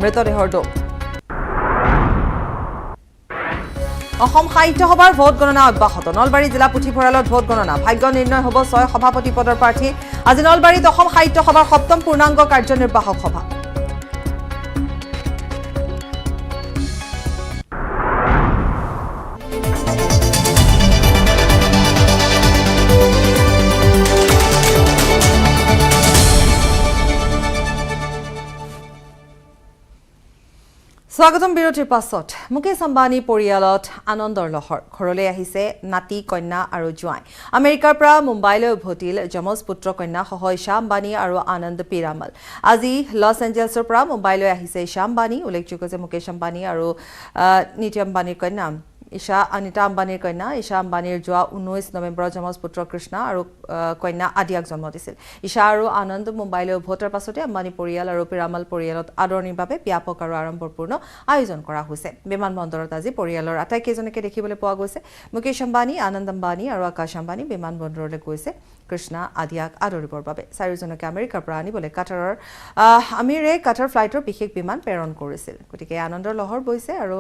মৃতদেহৰ দোষ অসম সাহিত্য সভাৰ ভোট গণনা অব্যাহত নলবাৰী জিলা পুথিভঁৰালত ভোট গণনা ভাগ্য নিৰ্ণয় হ'ব 6 সভাপতি পদৰ প্ৰাৰ্থী আজি নলবাৰীত অসম সাহিত্য সভাৰ 7ম পূৰ্ণাংগ কাৰ্যনিৰ্বাহক সভা স্বাগতম বিৰতিৰ পাছত মুকেশ আম্বানী পৰিয়ালত আনন্দৰ লহৰ ঘৰলৈ আহিছে নাতি কন্যা আৰু জোৱাই আমেৰিকাৰ পৰা মুম্বাইলৈ উভতিল যমজ পুত্ৰ কন্যা সহ ঈশা আম্বানী আৰু আনন্দ পিৰামল আজি লছ এঞ্জেলছৰ পৰা মুম্বাইলৈ আহিছে ঈশা আম্বানী উল্লেখযোগ্য যে মুকেশ আম্বানী আৰু নীতি আম্বানীৰ কন্যা অনিতা আম্বানীৰ কন্যা ঈশা আম্বানীৰ যোৱা 19 নৱেম্বৰত যমজ পুত্ৰ কৃষ্ণ আৰু কন্যা আদিয়াক জন্ম দিছিল ঈশা আৰু আনন্দ মুম্বাইলৈ উভতাৰ পাছতে আম্বানী পৰিয়াল আৰু পিৰামল পৰিয়ালত আদৰণিৰ বাবে ব্যাপক আৰু আড়ম্বৰপূৰ্ণ আয়োজন কৰা হৈছে বিমানবন্দৰত আজি পৰিয়ালৰ আটাইকেইজনকে দেখিবলৈ পোৱা গৈছে মুকেশ আম্বানী আনন্দ আম্বানী আৰু আকাশ আম্বানী বিমানবন্দৰলৈ গৈছে কৃষ্ণ আদিয়াক আদৰিবৰ বাবে চাৰিওজনকে আমেৰিকাৰ পৰা আনিবলৈ কাটাৰৰ আমিৰে কাটাৰ ফ্লাইটৰ বিশেষ বিমান প্ৰেৰণ কৰিছিল গতিকে আনন্দৰ লহৰ বৈছে আৰু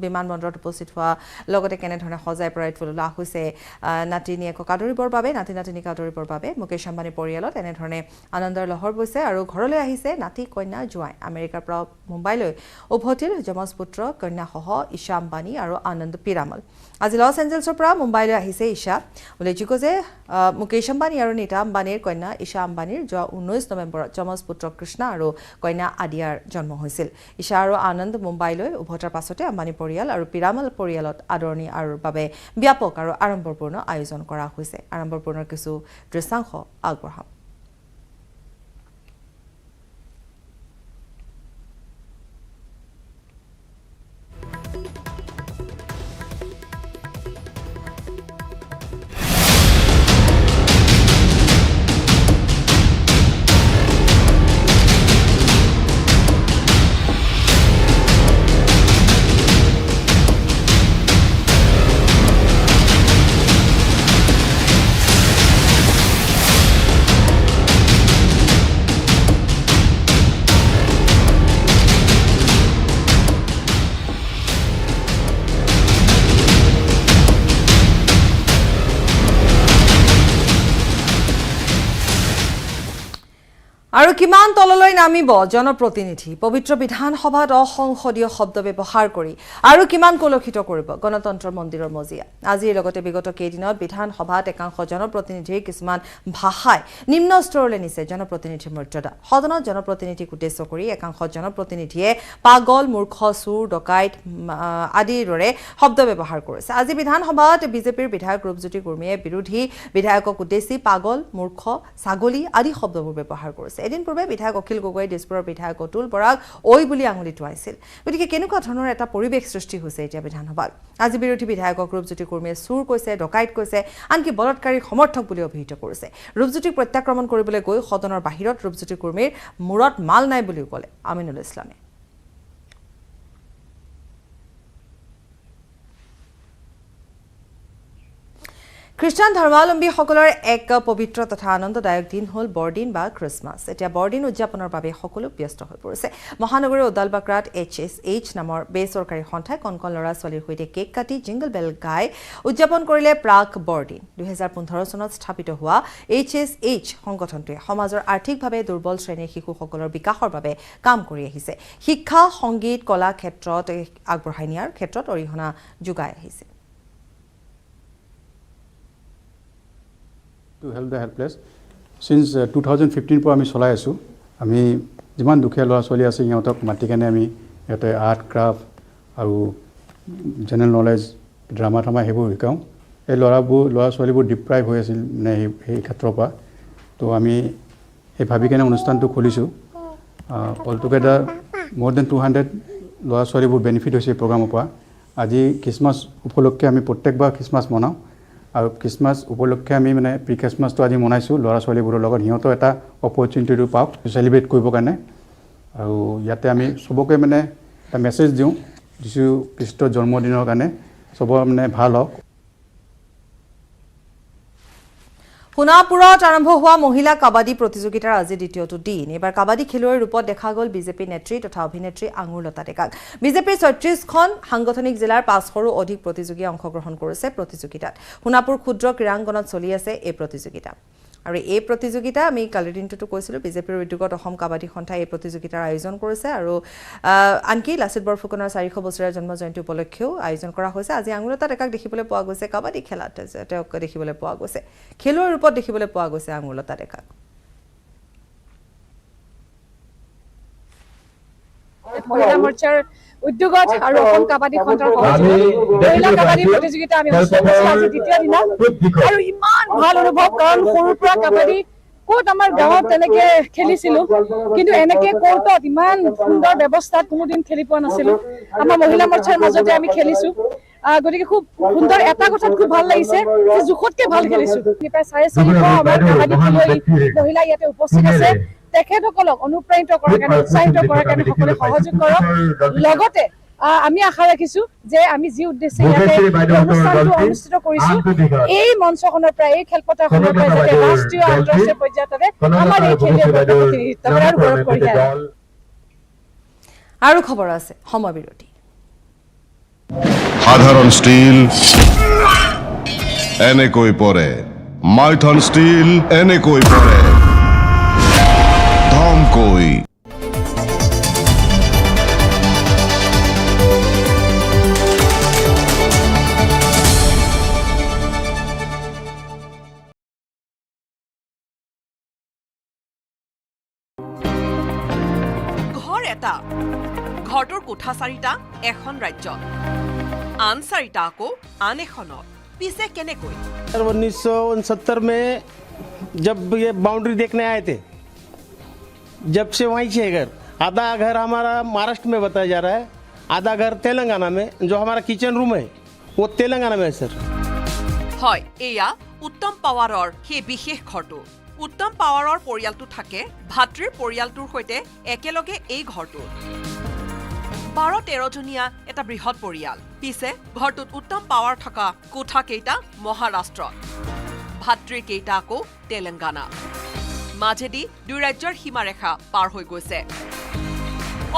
বিমানবন্দৰত উপস্থিত হোৱা লগতে কেনেধৰণে সজাই পৰাই তোলা হৈছে নাতিনীয়েকক আদৰিবৰ বাবে নাতিনীক আদৰিবৰ বাবে মুকেশ আম্বানী পৰিয়ালত এনেধৰণে আনন্দৰ লহৰ বৈছে আৰু ঘৰলৈ আহিছে নাতি কন্যা জোৱাই আমেৰিকাৰ পৰা মুম্বাইলৈ উভতিল যমজ পুত্ৰ কন্যা সহ ঈশা আম্বানী আৰু আনন্দ পিৰামল আজি লছ এঞ্জেলছৰ পৰা মুম্বাইলৈ আহিছে ঈশা উল্লেখযোগ্য যে মুকেশ আম্বানী আৰু নীতা আম্বানীৰ কন্যা ঈশা আম্বানীৰ যোৱা 19 নৱেম্বৰত যমজ পুত্ৰ কৃষ্ণ আৰু কন্যা আদিয়াৰ জন্ম হৈছিল ঈশা আৰু আনন্দ মুম্বাইলৈ উভতাৰ পাছতে আম্বানী পৰিয়াল আৰু পিৰামল পৰিয়ালত আদৰণি আৰু বাবে ব্যাপক আৰু আড়ম্বৰপূৰ্ণ আয়োজন কৰা হৈছে আড়ম্বৰপূৰ্ণ কিছু দৃশ্যাংশ আগবঢ়াম আৰু কিমান তললৈ নামিব জনপ্ৰতিনিধি পবিত্ৰ বিধানসভাত অসংসদীয় শব্দ ব্যৱহাৰ কৰি আৰু কিমান কলক্ষিত কৰিব গণতন্ত্ৰ মন্দিৰৰ মজিয়া আজিৰ লগতে বিগত কেইদিনত বিধানসভাত একাংশ জনপ্ৰতিনিধিৰ কিছুমান ভাষাই নিম্ন স্তৰলৈ নিছে জনপ্ৰতিনিধিৰ মৰ্যাদা সদনত জনপ্ৰতিনিধিক উদ্দেশ্য কৰি একাংশ জনপ্ৰতিনিধিয়ে পাগল মূৰ্খ চুৰ ডকাইত আদিৰ দৰে শব্দ ব্যৱহাৰ কৰিছে আজি বিধানসভাত বিজেপিৰ বিধায়ক ৰূপজ্যোতি কুৰ্মীয়ে বিৰোধী বিধায়কক উদ্দেশ্যি পাগল মূৰ্খ ছাগলী আদি শব্দবোৰ ব্যৱহাৰ কৰিছে এদিন পূৰ্বে বিধায়ক অখিল গগৈ দিছপুৰৰ বিধায়ক অতুল বৰাক ঐ বুলি আঙুলি টোৱাইছিল গতিকে কেনেকুৱা ধৰণৰ এটা পৰিৱেশ সৃষ্টি হৈছে এতিয়া বিধানসভাত আজি বিৰোধী বিধায়কক ৰূপজ্যোতি কুৰ্মীয়ে চুৰ কৈছে ডকাইত কৈছে আনকি বলৎকাৰী সমৰ্থক বুলি অভিহিত কৰিছে ৰূপজ্যোতিক প্ৰত্যাক্ৰমণ কৰিবলৈ গৈ সদনৰ বাহিৰত ৰূপজ্যোতি কুৰ্মীৰ মূৰত মাল নাই বুলিও ক'লে আমিনুল ইছলামে খ্ৰীষ্টান ধৰ্মাৱলম্বীসকলৰ এক পবিত্ৰ তথা আনন্দদায়ক দিন হ'ল বৰদিন বা খ্ৰীষ্টমাছ এতিয়া বৰদিন উদযাপনৰ বাবে সকলো ব্যস্ত হৈ পৰিছে মহানগৰীৰ ওদালবাকৰাত HSH নামৰ বেচৰকাৰী সন্থাই কণ ল'ৰা ছোৱালীৰ সৈতে কেক কাটি জিংগল বেল গাই উদযাপন কৰিলে প্ৰাক বৰদিন 2015 চনত স্থাপিত হোৱা HSH সংগঠনটোৱে সমাজৰ আৰ্থিকভাৱে দুৰ্বল শ্ৰেণীৰ শিশুসকলৰ বিকাশৰ বাবে কাম কৰি আহিছে শিক্ষা সংগীত কলা ক্ষেত্ৰত আগবঢ়াই নিয়াৰ ক্ষেত্ৰত অৰিহণা যোগাই আহিছে to help the helpless since 2015 পৰা আমি চলাই আছো আমি যিমান দুখীয়া ল'ৰা ছোৱালী আছে ইহঁতক মাতি কেনে আমি ইয়াতে আৰ্ট ক্ৰাফ্ট আৰু জেনেৰেল নলেজ ড্ৰামা সেইবোৰ শিকাওঁ এই ল'ৰা ছোৱালীবোৰ ডিপ্ৰাইভ হৈ আছিল মানে সেই ক্ষেত্ৰৰ পৰা তো আমি এই ভাবি কেনে অনুষ্ঠানটো খুলিছোঁ অল টুগেডাৰ মোৰ দেন 200 ল'ৰা ছোৱালীবোৰ বেনিফিট হৈছে এই প্ৰগ্ৰামৰ পৰা আজি খ্ৰীষ্টমাছ উপলক্ষে আমি প্ৰত্যেকবাৰ খ্ৰীষ্টমাছ মনাওঁ আৰু খ্ৰীষ্টমাছ উপলক্ষে আমি মানে প্ৰি খ্ৰীষ্টমাছটো আজি মনাইছোঁ ল'ৰা ছোৱালীবোৰৰ লগত সিহঁতৰ এটা অপৰচুনিটিটো পাওক চেলিব্ৰেট কৰিবৰ কাৰণে আৰু ইয়াতে আমি চবকে মানে এটা মেছেজ দিওঁ যীশু খ্ৰীষ্টৰ জন্মদিনৰ কাৰণে চবৰ মানে ভাল হওক সোণাপুৰত আৰম্ভ হোৱা মহিলা কাবাডী প্ৰতিযোগিতাৰ আজি দ্বিতীয়টো দিন এবাৰ কাবাডী খেলুৱৈৰ ৰূপত দেখা গ'ল বিজেপি নেত্ৰী তথা অভিনেত্ৰী আঙুৰলতা ডেকাক বিজেপিৰ ৩৬খন সাংগঠনিক জিলাৰ ৫০০ৰো অধিক প্ৰতিযোগীয়ে অংশগ্ৰহণ কৰিছে প্ৰতিযোগিতাত সোণাপুৰ ক্ষুদ্ৰ ক্ৰীড়াংগনত চলি আছে এই প্ৰতিযোগিতা আৰু এই প্ৰতিযোগিতা আমি কালিৰ দিনটোতো কৈছিলোঁ বিজেপিৰ উদ্যোগত অসম কাবাডী সন্থাই এই প্ৰতিযোগিতাৰ আয়োজন কৰিছে আৰু আনকি লাচিত বৰফুকনৰ ৪০০ বছৰীয়া জন্ম জয়ন্তী উপলক্ষেও আয়োজন কৰা হৈছে আজি আঙুৰলতা ডেকাক দেখিবলৈ পোৱা গৈছে কাবাডী খেলাত তেওঁক দেখিবলৈ পোৱা গৈছে খেলুৱৈৰ ৰূপত দেখিবলৈ পোৱা গৈছে আঙুৰলতা ডেকাক মহিলা মোৰ্চাৰ উদ্যোগত আৰু অসম কাবাডী সন্থাৰ মহিলা কাবাডী প্ৰতিযোগিতা আমি আজি দ্বিতীয় দিনা আৰু ইমান ভাল অনুভৱ কাৰণ সৰুৰ পৰা কাবাডী ক'ত আমাৰ গাঁৱত তেনেকে খেলিছিলো কিন্তু এনেকে কোৰ্টত ইমান সুন্দৰ ব্যৱস্থাত কোনোদিন খেলি পোৱা নাছিলো আমাৰ মহিলা মোৰ্চাৰ মাজতে আমি খেলিছো গতিকে খুব সুন্দৰ এটা কথাত খুব ভাল লাগিছে যে জোখতকে ভাল খেলিছো প্ৰায় ৪৫০ আমাৰ কাবাডী খেলুৱৈ মহিলা ইয়াতে উপস্থিত আছে তেখেতসকলক অনুপ্ৰাণিত কৰাৰ কাৰণে উৎসাহিত কৰাৰ কাৰণে সকলোৱে সহযোগ কৰক লগতে আমি আশা ৰাখিছো যে আমি যি উদ্দেশ্যে ইয়াতে অনুষ্ঠানটো অনুষ্ঠিত কৰিছো এই মঞ্চখনৰ পৰা এই খেলপথাৰখনৰ পৰা যাতে ৰাষ্ট্ৰীয় আন্তঃৰাষ্ট্ৰীয় পৰ্যায়ত আমাৰ এই খেলুৱৈসকলে প্ৰতিনিধিত্ব কৰে আৰু গৌৰৱ কঢ়িয়াই আনে আৰু খবৰ আছে সময় বিৰতি সাধাৰণ স্টিল এনেকৈ পৰে মাইথন স্টিল এনেকৈ পৰে ধমকৈ ঘৰ এটা ঘৰটোৰ কোঠা 4টা এখন ৰাজ্যত আন 4টা আকৌ আন এখনত পিছে কেনেকৈ 1969 में जब ये बाउंड्री देखने आए थे जब से वहीं से घर आधा घर हमारा महाराष्ट्र में बताया जा रहा है आधा घर तेलंगाना में जो हमारा किचन रूम है वो तेलंगाना में है सर হয় এয়া উত্তম পাৱাৰৰ সেই বিশেষ ঘৰটো উত্তম পাৱাৰৰ পৰিয়ালটো থাকে ভাতৃৰ পৰিয়ালটোৰ সৈতে একেলগে এই ঘৰটোত 12-13 জনীয়া এটা বৃহৎ পৰিয়াল পিছে ঘৰটোত উত্তম পাৱাৰ থকা কোঠা কেইটা মহাৰাষ্ট্ৰত ভাতৃৰ কেইটা আকৌ তেলেংগানা মাজেদি দুই ৰাজ্যৰ সীমাৰেখা পাৰ হৈ গৈছে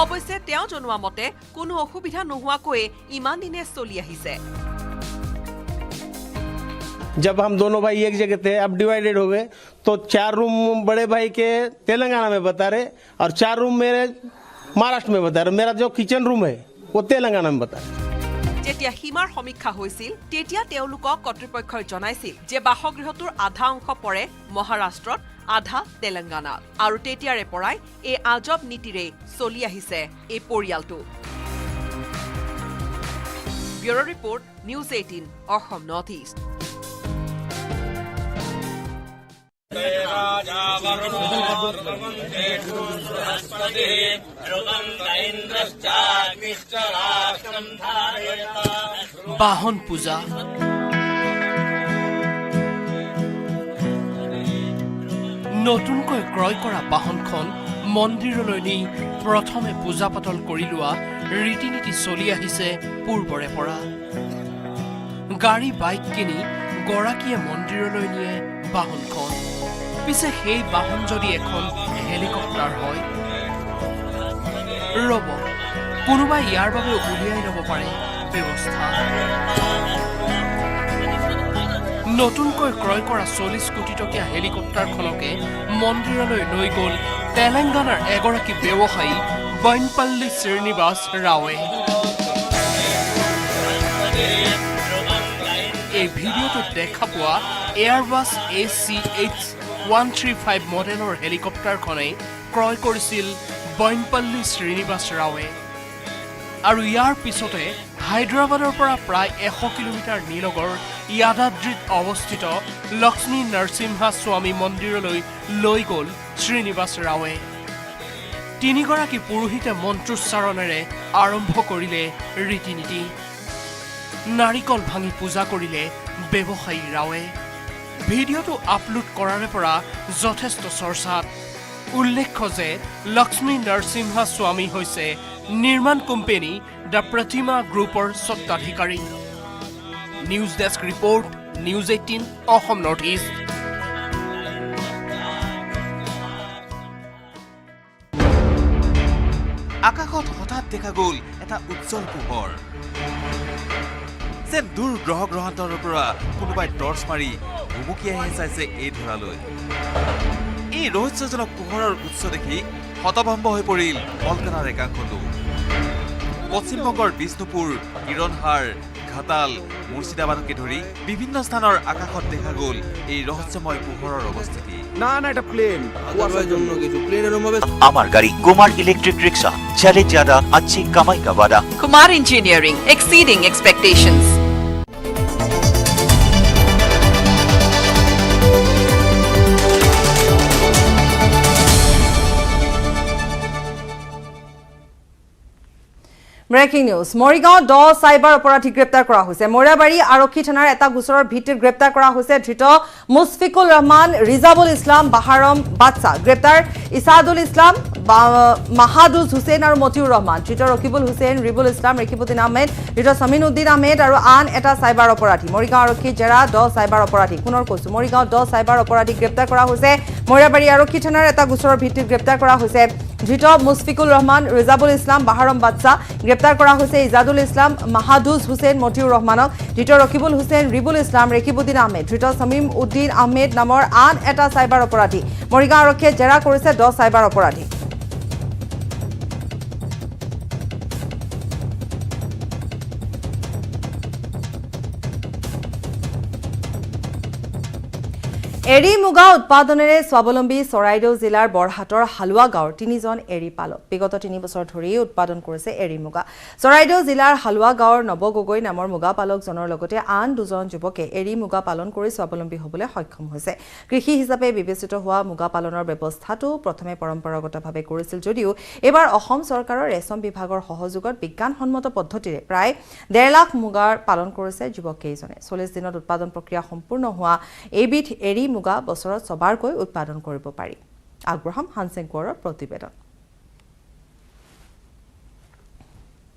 অৱশ্যে তেওঁ জনোৱা মতে কোনো অসুবিধা নোহোৱাকৈ ইমান দিনে চলি আহিছে जब हम दोनों भाई एक जगह थे अब डिवाइडेड हो गए तो 4 रूम बड़े भाई के तेलंगाना में बता रहे और 4 रूम मेरे महाराष्ट्र में बता रहे मेरा जो किचन रूम है वो तेलंगाना में बता रहे যেতিয়া সীমাৰ সমীক্ষা হৈছিল তেতিয়া তেওঁলোকক কৰ্তৃপক্ষই জনাইছিল যে বাসগৃহটোৰ আধা অংশ পৰে মহাৰাষ্ট্ৰত আধা তেলেংগানাত আৰু তেতিয়াৰে পৰাই এই আজব নীতিৰে চলি আহিছে এই পৰিয়ালটো bureau' report news 18 Assam north east বাহন পূজা নতুনকৈ ক্ৰয় কৰা বাহনখন মন্দিৰলৈ নি প্ৰথমে পূজা পাতল কৰি লোৱা ৰীতি নীতি চলি আহিছে পূৰ্বৰে পৰা গাড়ী বাইক কিনি গৰাকীয়ে মন্দিৰলৈ নিয়ে বাহনখন পিছে সেই বাহন যদি এখন হেলিকপ্টাৰ হয় ৰব কোনোবাই ইয়াৰ বাবে উলিয়াই ল'ব পাৰে ব্যৱস্থা নতুনকৈ ক্ৰয় কৰা 40 কোটি টকীয়া হেলিকপ্টাৰখনকে মন্দিৰলৈ লৈ গ'ল তেলেংগানাৰ এগৰাকী ব্যৱসায়ী বনপল্লী শ্ৰীনিবাস ৰাৱে এই ভিডিঅ'টোত দেখা পোৱা এয়াৰবাছ ACH-135 মডেলৰ হেলিকপ্টাৰখনে ক্ৰয় কৰিছিল বনপল্লী শ্ৰীনিবাস ৰাৱে আৰু ইয়াৰ পিছতে হায়দৰাবাদৰ পৰা প্ৰায় 100 কিলোমিটাৰ নিলগৰ য়াদাদ্ৰীত অৱস্থিত লক্ষ্মী নৰসিম্হা স্বামী মন্দিৰলৈ লৈ গ'ল শ্ৰীনিবাস ৰাৱে তিনিগৰাকী পুৰোহিতে মন্ত্ৰোচ্চাৰণেৰে আৰম্ভ কৰিলে ৰীতি নীতি নাৰিকল ভাঙি পূজা কৰিলে ব্যৱসায়ী ৰাৱে ভিডিঅ'টো আপলোড কৰাৰে পৰা যথেষ্ট চৰ্চাত উল্লেখ্য যে লক্ষ্মী নৰসিম্হা স্বামী হৈছে নিৰ্মাণ কোম্পানী দ্য প্ৰতিমা গ্ৰুপৰ স্বত্বাধিকাৰী news desk report news 18 Assam north east দেখা গ'ল এটা উজ্জ্বল পোহৰ যেন দূৰ গ্ৰহান্তৰ পৰা কোনোবাই টৰ্চ মাৰি ভুমুকিয়াইহে চাইছে এই ধৰালৈ এই ৰহস্যজনক পোহৰৰ উৎস দেখি হতভম্ব হৈ পৰিল কলকাতাৰ একাংশ লোক পশ্চিমবংগৰ বিষ্ণুপুৰ কিৰণহাৰ ঘাটাল মুৰ্ছিদাবাদকে ধৰি বিভিন্ন স্থানৰ আকাশত দেখা গ'ল এই ৰহস্যময় পোহৰৰ অৱস্থিতি না এটা প্লেন জন্য কিছু প্লেনের ভাবে আমার গাড়ি কুমার ইলেকট্রিক রিক্সা চলে ज़्यादा अच्छी कमाई का वादा Kumar Engineering, exceeding expectations. Breaking news Morigaon 10 cyber অপৰাধী গ্ৰেপ্তাৰ কৰা হৈছে মৰিয়াবাৰী আৰক্ষী থানাৰ এটা গোচৰৰ ভিত্তিত গ্ৰেপ্তাৰ কৰা হৈছে ধৃত মুছফিকুল ৰহমান ৰিজাবুল ইছলাম বাহাৰম বাদশা গ্ৰেপ্তাৰ ইসাদুল ইছলাম মাহাদুজ হুছেইন আৰু মতিউৰ ৰহমান ধৃত ৰকিবুল হুছেইন ৰিবুল ইছলাম ৰেকিবুদ্দিন আহমেদ ধৃত সামিন উদ্দিন আহমেদ আৰু আন এটা সাইবাৰ অপৰাধী মৰিগাঁও আৰক্ষী জেৰা 10 সাইবাৰ অপৰাধী পুনৰ কৈছো মৰিগাঁও 10 সাইবাৰ অপৰাধী গ্ৰেপ্তাৰ কৰা হৈছে মৰিয়াবাৰী আৰক্ষী থানাৰ এটা গোচৰৰ ভিত্তিত গ্ৰেপ্তাৰ কৰা হৈছে ধৃত মুছফিকুল ৰহমান ৰিজাবুল ইছলাম বাহাৰম বাদশা গ্ৰেপ্তাৰ কৰা হৈছে ইজাদুল ইছলাম মাহাদুজ হুছেইন মতিউৰ ৰহমানক ধৃত ৰকিবুল হুছেইন ৰিবুল ইছলাম ৰেকিবুদ্দিন আহমেদ ধৃত সামিম উদ্দিন আহমেদ নামৰ আন এটা সাইবাৰ অপৰাধী মৰিগাঁও আৰক্ষীয়ে জেৰা কৰিছে 10 সাইবাৰ অপৰাধী এৰি মুগা উৎপাদনেৰে স্বাৱলম্বী চৰাইদেউ জিলাৰ বৰহাটৰ হালুৱা গাঁৱৰ 3জন এৰি পালক বিগত 3 বছৰ ধৰি উৎপাদন কৰিছে এৰি মুগা চৰাইদেউ জিলাৰ হালুৱা গাঁৱৰ নৱ গগৈ নামৰ মুগা পালকজনৰ লগতে আন দুজন যুৱকে এৰি মুগা পালন কৰি স্বাৱলম্বী হ'বলৈ সক্ষম হৈছে কৃষি হিচাপে বিবেচিত হোৱা মুগা পালনৰ ব্যৱস্থাটো প্ৰথমে পৰম্পৰাগতভাৱে কৰিছিল যদিও এবাৰ অসম চৰকাৰৰ ৰেশম বিভাগৰ সহযোগত বিজ্ঞানসন্মত পদ্ধতিৰে প্ৰায় 1.5 লাখ মুগাৰ পালন কৰিছে যুৱককেইজনে 40 দিনত উৎপাদন প্ৰক্ৰিয়া সম্পূৰ্ণ হোৱা এইবিধ এৰি মুগা বছৰত সবাৰকৈ উৎপাদন কৰিব পাৰি আগ্ৰহম হানসেংকৰৰ প্ৰতিবেদন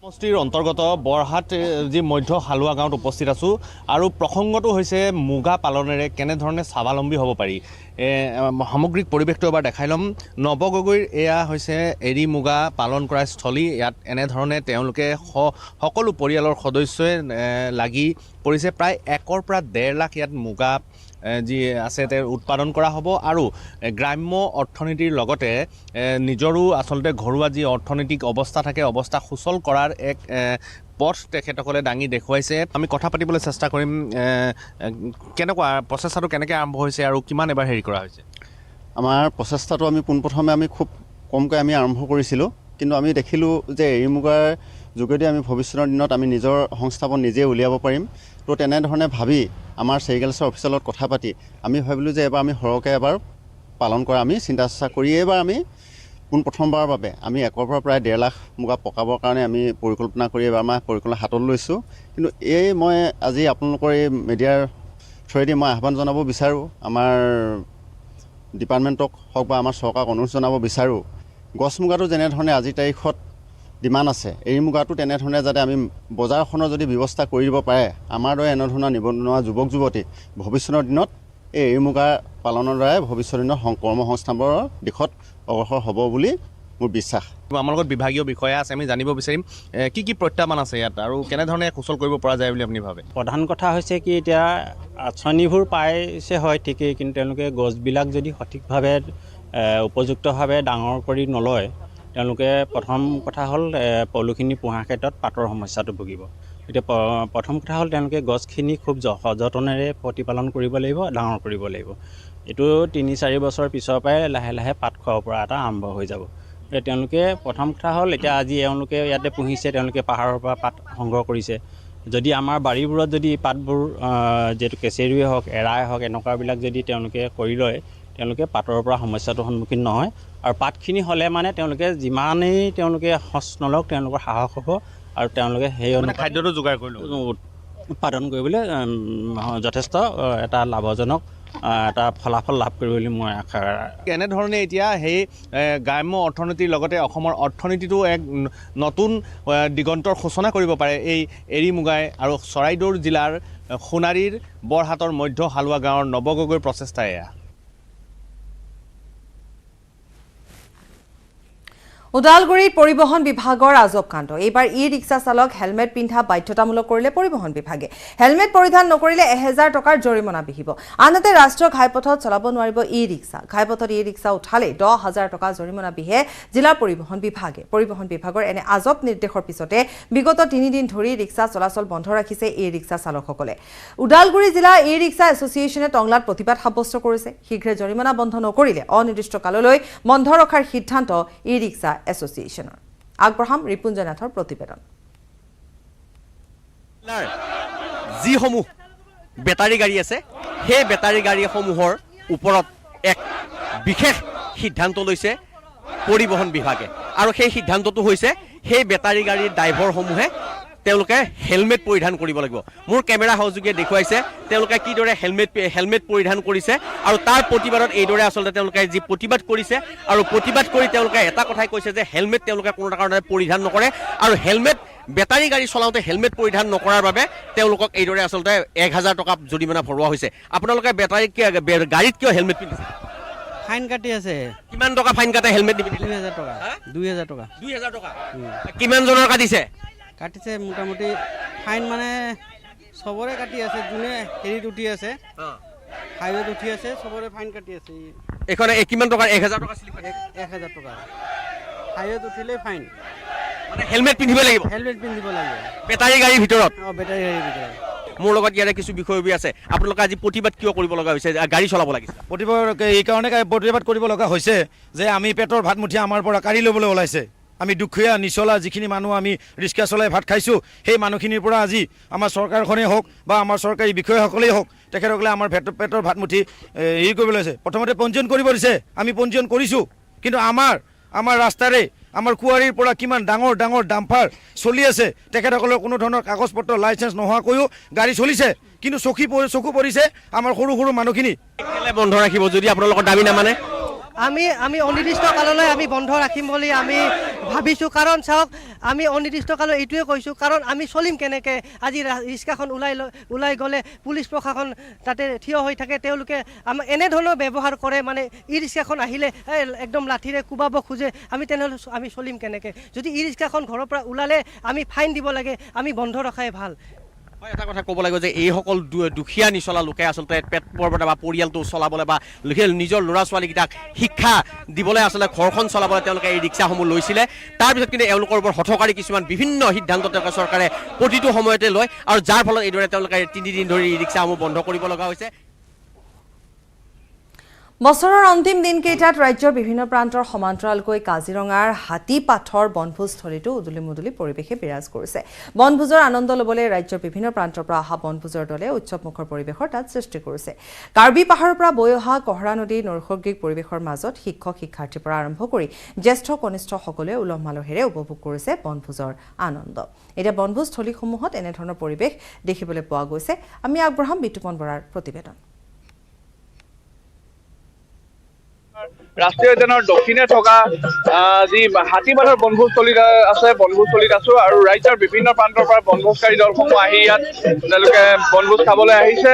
সমষ্টিৰ অন্তৰ্গত বৰহাট যি মধ্য হালুৱা গাঁৱত উপস্থিত আছো আৰু প্ৰসংগটো হৈছে মুগা পালনেৰে কেনে ধৰণে স্বাৱলম্বী হ'ব পাৰি সামগ্ৰিক পৰিৱেশটো এবাৰ দেখাই ল'ম নৱ গগৈৰ এয়া হৈছে এৰি মুগা পালন কৰা স্থলী ইয়াত এনে ধৰণে তেওঁলোকে সকলো পৰিয়ালৰ সদস্যই লাগি পৰিছে প্ৰায় 1 পৰা 1.5 লাখ ইয়াত মুগা যি আছে তে উৎপাদন কৰা হ'ব আৰু গ্ৰাম্য অৰ্থনীতিৰ লগতে নিজৰো আসলতে ঘৰুৱা যি অৰ্থনৈতিক অৱস্থা থাকে অৱস্থা সুচল কৰাৰ এক পথ তেখেতসকলে দাঙি দেখুৱাইছে আমি কথা পাতিবলৈ চেষ্টা কৰিম কেনেকুৱা প্ৰচেষ্টাটো কেনেকৈ আৰম্ভ হৈছে আৰু কিমান এবাৰ হেৰি কৰা হৈছে আমাৰ প্ৰচেষ্টাটো আমি পোনপ্ৰথমে আমি খুব কমকৈ আমি আৰম্ভ কৰিছিলোঁ কিন্তু আমি দেখিলোঁ যে এৰি মুগাৰ যোগেদি আমি ভৱিষ্যতৰ দিনত আমি নিজৰ সংস্থাপন নিজে উলিয়াব পাৰিম তো তেনেধৰণে ভাবি আমাৰ চেৰিকালচাৰ অফিচৰ লগত কথা পাতি আমি ভাবিলোঁ যে এবাৰ আমি সৰহকৈ এবাৰ পালন কৰা আমি চিন্তা চৰ্চা কৰি এইবাৰ আমি পোনপ্ৰথমবাৰৰ বাবে আমি 1 পৰা প্ৰায় 1.5 লাখ মুগা পকাবৰ কাৰণে আমি পৰিকল্পনা কৰি এবাৰ আমাৰ পৰিকল্পনা হাতত লৈছোঁ কিন্তু মই আজি আপোনালোকৰ এই মিডিয়াৰ থ্ৰুৱেদি মই আহ্বান জনাব বিচাৰোঁ আমাৰ ডিপাৰ্টমেণ্টক হওক বা আমাৰ চৰকাৰক অনুৰোধ জনাব বিচাৰোঁ গছ মুগাটো যেনেধৰণে আজিৰ তাৰিখত ডিমাণ্ড আছে এৰি মুগাটো তেনেধৰণে যাতে আমি বজাৰখনৰ যদি ব্যৱস্থা কৰি দিব পাৰে আমাৰ দৰে এনেধৰণৰ নিবনুৱা যুৱক যুৱতী ভৱিষ্যতৰ দিনত এই এৰি মুগা পালনৰ দ্বাৰাই ভৱিষ্যতৰ দিনত কৰ্মসংস্থাপনৰ দিশত অগ্ৰসৰ হ'ব বুলি মোৰ বিশ্বাস আমাৰ লগত বিভাগীয় বিষয়া আছে আমি জানিব বিচাৰিম কি কি প্ৰত্যাহ্বান আছে ইয়াত আৰু কেনেধৰণে সুচল কৰিব পৰা যায় বুলি আপুনি ভাবে প্ৰধান কথা হৈছে কি এতিয়া আঁচনিবোৰ পাইছে হয় ঠিকেই কিন্তু তেওঁলোকে গছবিলাক যদি সঠিকভাৱে উপযুক্তভাৱে ডাঙৰ কৰি নলয় তেওঁলোকে প্ৰথম কথা হ'ল পলুখিনি পোহাৰ ক্ষেত্ৰত পাতৰ সমস্যাটো ভুগিব এতিয়া প্ৰথম কথা হ'ল তেওঁলোকে গছখিনি খুব সযতনেৰে প্ৰতিপালন কৰিব লাগিব ডাঙৰ কৰিব লাগিব এইটো 3-4 বছৰ পিছৰ পৰাই লাহে লাহে পাত খোৱাৰ পৰা এটা আৰম্ভ হৈ যাব তেওঁলোকে প্ৰথম কথা হ'ল এতিয়া আজি এওঁলোকে ইয়াতে পুহিছে তেওঁলোকে পাহাৰৰ পৰা পাত সংগ্ৰহ কৰিছে যদি আমাৰ বাৰীবোৰত যদি পাতবোৰ যেটো কেঁচেৰুৱে হওক এৰাই হওক এনেকুৱাবিলাক যদি তেওঁলোকে কৰি লয় তেওঁলোকে পাতৰ পৰা সমস্যাটো সন্মুখীন নহয় আৰু পাতখিনি হ'লে মানে তেওঁলোকে যিমানেই তেওঁলোকে সঁচ নলওক তেওঁলোকৰ সাহস হ'ব আৰু তেওঁলোকে সেই খাদ্যটো যোগাৰ কৰি উৎপাদন কৰিবলৈ যথেষ্ট এটা লাভজনক এটা ফলাফল লাভ কৰিব বুলি মই আশা এনেধৰণে এতিয়া সেই গ্ৰাম্য অৰ্থনীতিৰ লগতে অসমৰ অৰ্থনীতিটো এক নতুন দিগন্তৰ সূচনা কৰিব পাৰে এই এৰি মুগাই আৰু চৰাইদেউ জিলাৰ সোণাৰীৰ বৰহাটৰ মধ্য হালুৱা গাঁৱৰ নৱ গগৈৰ প্ৰচেষ্টা এয়া ওদালগুৰিত পৰিবহণ বিভাগৰ আজব কাণ্ড এইবাৰ ই-ৰিক্সা চালক হেলমেট পিন্ধা বাধ্যতামূলক কৰিলে পৰিবহণ বিভাগে হেলমেট পৰিধান নকৰিলে 1000 টকাৰ জৰিমনা বিহিব আনহাতে ৰাষ্ট্ৰীয় ঘাইপথত চলাব নোৱাৰিব ই-ৰিক্সা ঘাইপথত ই-ৰিক্সা উঠালে 10000 টকা জৰিমনা বিহে জিলা পৰিবহণ বিভাগৰ এনে আজব নিৰ্দেশৰ পিছতে বিগত 3 দিন ধৰি ৰিক্সা চলাচল বন্ধ ৰাখিছে ই-ৰিক্সা চালকসকলে ওদালগুৰি জিলা ই-ৰিক্সা এছ'চিয়েশ্যনে টংলাত প্ৰতিবাদ সাব্যস্ত কৰিছে শীঘ্ৰে জৰিমনা বন্ধ নকৰিলে অনিৰ্দিষ্ট কাললৈ বন্ধ ৰখাৰ সিদ্ধান্ত ই-ৰিক্সা এছ'চিয়েশ্যনৰ আগবঢ়াম ৰিপুঞ্জনাথৰ প্ৰতিবেদন যিসমূহ বেটাৰী গাড়ী আছে সেই বেটাৰী গাড়ীসমূহৰ ওপৰত এক বিশেষ সিদ্ধান্ত লৈছে পৰিবহণ বিভাগে আৰু সেই সিদ্ধান্তটো হৈছে সেই বেটাৰী গাড়ীৰ ড্ৰাইভাৰসমূহে তেওঁলোকে হেলমেট পৰিধান কৰিব লাগিব মোৰ কেমেৰা সহযোগীয়ে দেখুৱাইছে তেওঁলোকে কিদৰে হেলমেট পৰিধান কৰিছে আৰু তাৰ প্ৰতিবাদত এইদৰে আচলতে তেওঁলোকে যি প্ৰতিবাদ কৰিছে আৰু প্ৰতিবাদ কৰি তেওঁলোকে এটা কথাই কৈছে যে হেলমেট তেওঁলোকে কোনো কাৰণে পৰিধান নকৰে আৰু হেলমেট বেটাৰী গাড়ী চলাওঁতে হেলমেট পৰিধান নকৰাৰ বাবে তেওঁলোকক এইদৰে আচলতে 1000 টকা জৰিমনা ভৰোৱা হৈছে আপোনালোকে বেটাৰী গাড়ীত কিয় হেলমেট পিন্ধিছে ফাইন কাটি আছে কিমান টকা ফাইন কাটে হেলমেট নিপিন্ধিলে 2000 টকা 2000 টকা 2000 টকা কিমান জনৰ কাটিছে কাটিছে মোটামুটি ফাইন মানে সবৰে কাটি আছে যোনে হেৰিত উঠি আছে হাইৱেত উঠি আছে সবৰে ফাইন কাটি আছে এখনে কিমান টকা 1000 টকা স্লিপ 1000 টকা হাইৱেত উঠিলে ফাইন মানে হেলমেট পিন্ধিব লাগিব বেটাৰী গাড়ীৰ ভিতৰত বেটাৰী গাড়ীৰ ভিতৰত মোৰ লগত ইয়াৰে কিছু বিষয়ববী আছে আপোনালোকে আজি প্ৰতিবাদ কিয় কৰিব লগা হৈছে গাড়ী চলাব লাগিছে প্ৰতিবাদ এই কাৰণে প্ৰতিবাদ কৰিব লগা হৈছে যে আমি পেটৰ ভাত মুঠি আমাৰ পৰা কাঢ়ি ল'বলৈ ওলাইছে আমি দুখীয়া নিচলা যিখিনি মানুহ আমি ৰিক্সা চলাই ভাত খাইছোঁ সেই মানুহখিনিৰ পৰা আজি আমাৰ চৰকাৰখনেই হওক বা আমাৰ চৰকাৰী বিষয়াসকলেই হওক তেখেতসকলে আমাৰ পেটৰ ভাত মুঠি হেৰি কৰিব লৈছে প্ৰথমতে পঞ্জীয়ন কৰিব দিছে আমি পঞ্জীয়ন কৰিছোঁ কিন্তু আমাৰ ৰাস্তাৰে আমাৰ কুৱাৰীৰ পৰা কিমান ডাঙৰ ডাঙৰ ডাম্পাৰ চলি আছে তেখেতসকলৰ কোনো ধৰণৰ কাগজ পত্ৰ লাইচেঞ্চ নোহোৱাকৈও গাড়ী চলিছে কিন্তু চকু পৰিছে আমাৰ সৰু সৰু মানুহখিনি বন্ধ ৰাখিব যদি আপোনালোকৰ দাবী নামানে আমি অনিৰ্দিষ্ট কাললৈ আমি বন্ধ ৰাখিম বুলি আমি ভাবিছোঁ কাৰণ চাওক আমি অনিৰ্দিষ্ট কাললৈ এইটোৱে কৈছোঁ কাৰণ আমি চলিম কেনেকৈ আজি ৰিক্সাখন ওলাই গ'লে পুলিচ প্ৰশাসন তাতে থিয় হৈ থাকে তেওঁলোকে আমাক এনেধৰণৰ ব্যৱহাৰ কৰে মানে ই ৰিক্সাখন আহিলে একদম লাঠিৰে কোবাব খোজে আমি তেনেহ'লে আমি চলিম কেনেকৈ যদি ই ৰিক্সাখন ঘৰৰ পৰা ওলালে আমি ফাইন দিব লাগে আমি বন্ধ ৰখাই ভাল এটা কথা ক'ব লাগিব যে এইসকল দুখীয়া নিচলা লোকে আচলতে পেট পৰ্বতে বা পৰিয়ালটো চলাবলৈ বা নিজৰ ল'ৰা ছোৱালীকেইটাক শিক্ষা দিবলৈ আচলতে ঘৰখন চলাবলৈ তেওঁলোকে এই ৰিক্সাসমূহ লৈছিলে তাৰপিছত কিন্তু এওঁলোকৰ ওপৰত হঠকাৰী কিছুমান বিভিন্ন সিদ্ধান্ত তেওঁলোকে চৰকাৰে প্ৰতিটো সময়তে লয় আৰু যাৰ ফলত এইদৰে তেওঁলোকে 3 দিন ধৰি এই ৰিক্সাসমূহ বন্ধ কৰিব লগা হৈছে বছৰৰ অন্তিম দিনকেইটাত ৰাজ্যৰ বিভিন্ন প্ৰান্তৰ সমান্তৰালকৈ কাজিৰঙাৰ হাতীপাথৰ বনভোজস্থলীতো উদুলি মুদুলি পৰিৱেশে বিৰাজ কৰিছে বনভোজৰ আনন্দ ল'বলৈ ৰাজ্যৰ বিভিন্ন প্ৰান্তৰ পৰা অহা বনভোজৰ দলে উৎসৱমুখৰ পৰিৱেশৰ তাত সৃষ্টি কৰিছে কাৰ্বি পাহাৰৰ পৰা বৈ অহা কহৰা নদীৰ নৈসৰ্গিক পৰিৱেশৰ মাজত শিক্ষক শিক্ষাৰ্থীৰ পৰা আৰম্ভ কৰি জ্যেষ্ঠ কনিষ্ঠ সকলোৱে উলহ মালহেৰে উপভোগ কৰিছে বনভোজৰ আনন্দ এতিয়া বনভোজস্থলীসমূহত এনেধৰণৰ পৰিৱেশ দেখিবলৈ পোৱা গৈছে আমি আগবঢ়াম বিতুপন বৰাৰ প্ৰতিবেদন ৰাষ্ট্ৰীয় উদ্যানৰ দক্ষিণে থকা যি হাতীপাথৰ বনভোজস্থলীত আছো আৰু ৰাজ্যৰ বিভিন্ন প্ৰান্তৰ পৰা বনভোজকাৰী দলসমূহ আহি ইয়াত তেওঁলোকে বনভোজ খাবলৈ আহিছে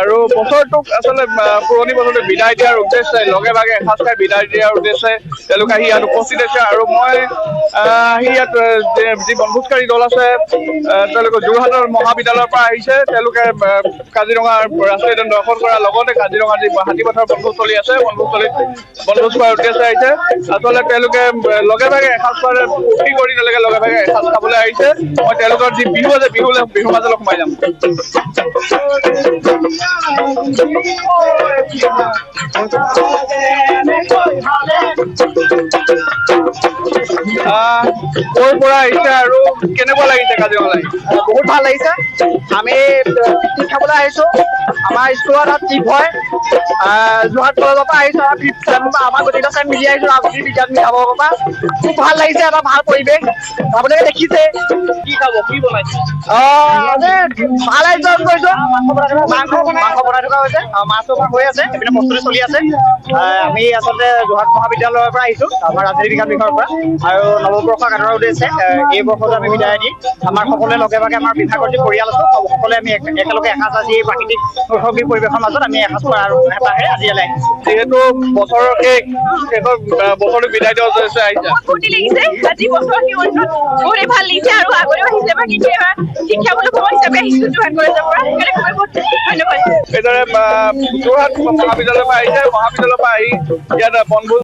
আৰু বছৰটোক আচলতে পুৰণি বছৰটোক বিদায় দিয়াৰ উদ্দেশ্যে লগে ভাগে এসাঁজ খাই বিদায় দিয়াৰ উদ্দেশ্যে তেওঁলোকে আহি ইয়াত উপস্থিত হৈছে আৰু মই আহি ইয়াত যি বনভোজকাৰী দল আছে তেওঁলোকে যোৰহাটৰ মহাবিদ্যালয়ৰ পৰা আহিছে তেওঁলোকে কাজিৰঙাৰ ৰাষ্ট্ৰীয় উদ্যান দৰ্শন কৰাৰ লগতে কাজিৰঙাৰ যি হাতীপাথৰ বনভোজস্থলী আছে বনভোজস্থলীত বনভোজ খোৱাৰ উদ্দেশ্যে আহিছে আচলতে তেওঁলোকে লগে ভাগে এসাঁজ খোৱাৰ ফূৰ্তি কৰি তেওঁলোকে লগে ভাগে এসাঁজ খাবলৈ আহিছে মই তেওঁলোকৰ যি বিহু আছে বিহু মাজলৈ সোমাই যাম ক'ৰ পৰা আহিছে আৰু কেনেকুৱা লাগিছে কাজিৰঙা বহুত ভাল লাগিছে আমি পিকনিক খাবলৈ আহিছো আমাৰ স্কুলত ট্ৰিপ হয় যোৰহাট কলেজৰ পৰা আহিছো আমাৰ গোটেইটা টাইম মিলি আহিছো ৰাজনীতি বিজ্ঞান বিভাগৰ পৰা খুব ভাল লাগিছে এটা ভাল পৰিৱেশ আপোনালোকে দেখিছে কি খাব কি বনাইছে ভাল আয়োজন কৰিছো মাংস বনাই থকা হৈছে মাছ হৈ আছে এইপিনে প্ৰস্তুতি চলি আছে আমি আচলতে যোৰহাট মহাবিদ্যালয়ৰ বিভাগৰ পৰা আহিছোঁ, আমাৰ ৰাজনীতি বিজ্ঞান বিভাগৰ পৰা, আৰু নৱবৰ্ষক আদৰাৰ উদ্দেশ্যে এই বৰ্ষতো আমি বিদায় দি আমাৰ সকলোৱে লগে ভাগে আমাৰ বিভাগৰ যি পৰিয়াল আছোঁ সকলোৱে আমি একেলগে এসাঁজ আজি এই প্ৰাকৃতিক নৈসৰ্গিক পৰিৱেশৰ মাজত আমি এসাঁজ খোৱাৰ আৰু হেঁপাহে আজি ইয়ালৈ আহিছোঁ। যিহেতু বছৰৰ শেষৰ বছৰটো বিদায় দিয়া উদ্দেশ্যে আহিছে, ফূৰ্তি লাগিছে আজি বছৰ বহুতেই ভাল লাগিছে আৰু আগলৈও আহিছে বা কিন্তু এবাৰ শিক্ষামূলক ভ্ৰমণ হিচাপে আহিছোঁ যোৰহাট কলেজৰ পৰা, সেইকাৰণে খুবেই বহুত ধন্যবাদ। এইদৰে যোৰহাট মহাবিদ্যালয়ৰ পৰা আহিছে, মহাবিদ্যালয়ৰ পৰা আহি ইয়াত বনভোজ